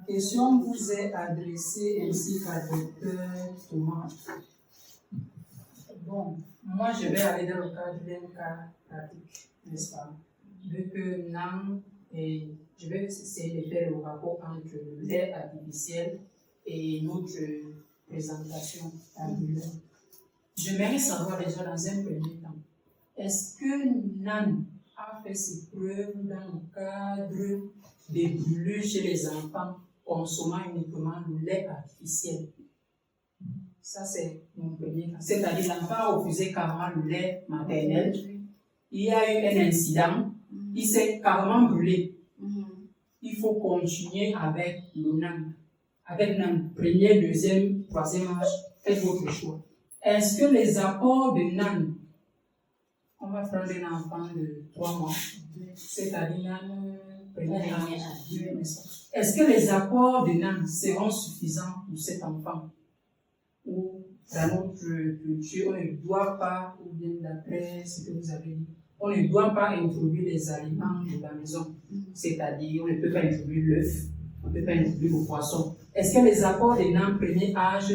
question vous est adressée ainsi qu'à Dr Thomas. Bon, moi je vais aller dans le cadre d'un cas pratique, n'est-ce pas? Vu que je vais essayer de faire le rapport entre le lait artificiel et notre présentation tabulaire. J'aimerais savoir déjà dans un premier temps, est-ce que NAN a fait ses preuves dans le cadre des brûlures chez les enfants consommant uniquement le lait artificiel? Ça, c'est mon premier cas. C'est-à-dire, l'enfant a refusé carrément le lait maternel. Il y a eu un incident. Il s'est carrément brûlé. Il faut continuer avec le NAN. Avec NAN, premier, deuxième, troisième âge, faites votre choix. Est-ce que les apports de NAN, on va prendre un enfant de 3 mois, c'est-à-dire NAN, premier âge, est-ce que les apports de NAN seront suffisants pour cet enfant? Ou dans notre culture, on ne doit pas, ou bien d'après ce que vous avez dit, on ne doit pas introduire les aliments de la maison. C'est-à-dire, on ne peut pas introduire l'œuf, on ne peut pas introduire le poisson. Est-ce que les apports de NAN premier âge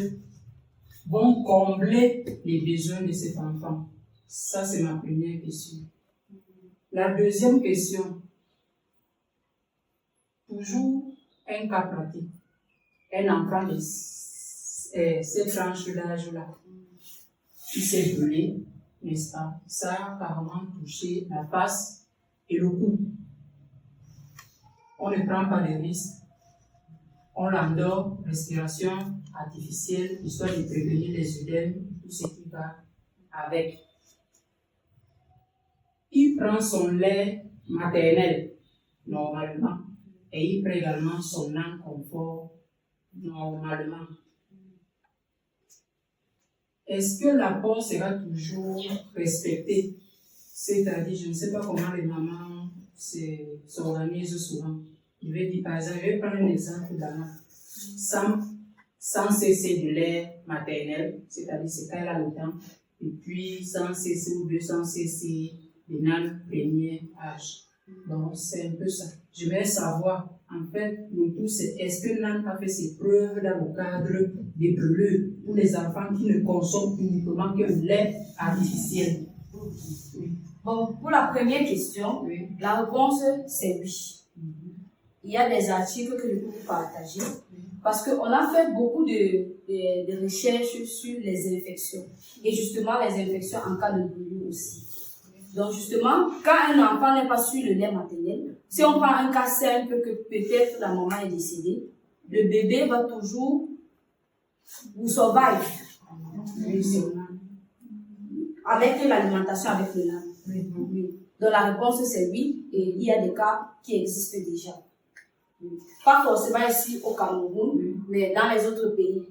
vont combler les besoins de cet enfant? Ça, c'est ma première question. La deuxième question, toujours un cas pratique. Un enfant de cette tranche d'âge-là, qui s'est brûlé, n'est-ce pas? Ça a carrément touché la face et le cou. On ne prend pas de risque. On l'endort, respiration artificielle, histoire de prévenir les œdèmes, tout ce qui va avec. Il prend son lait maternel, normalement, et il prend également son NAN confort, normalement. Est-ce que l'apport sera toujours respecté? C'est-à-dire, je ne sais pas comment les mamans s'organisent souvent. Je vais dire, par exemple, je vais prendre un exemple d'Anna. 100 cc de lait maternel, c'est-à-dire c'est quand elle a le temps, et puis 100 cc ou 200 cc de NAN premier âge. Donc, c'est un peu ça. Je vais savoir, en fait, le tout, c'est est-ce que NAN a fait ses preuves dans le cadre des brûlures pour les enfants qui ne consomment uniquement que le lait artificiel? Bon, pour la première question, la réponse, c'est oui. Il y a des articles que je peux vous partager parce qu'on a fait beaucoup de recherches sur les infections et justement les infections en cas de brûlure aussi. Donc justement, quand un enfant n'est pas sur le lait maternel, si on prend un cas simple que peut-être la maman est décédée, le bébé va toujours vous survivre avec l'alimentation avec le NAN. Donc la réponse c'est oui, et il y a des cas qui existent déjà. Pas forcément ici au Cameroun, mais dans les autres pays.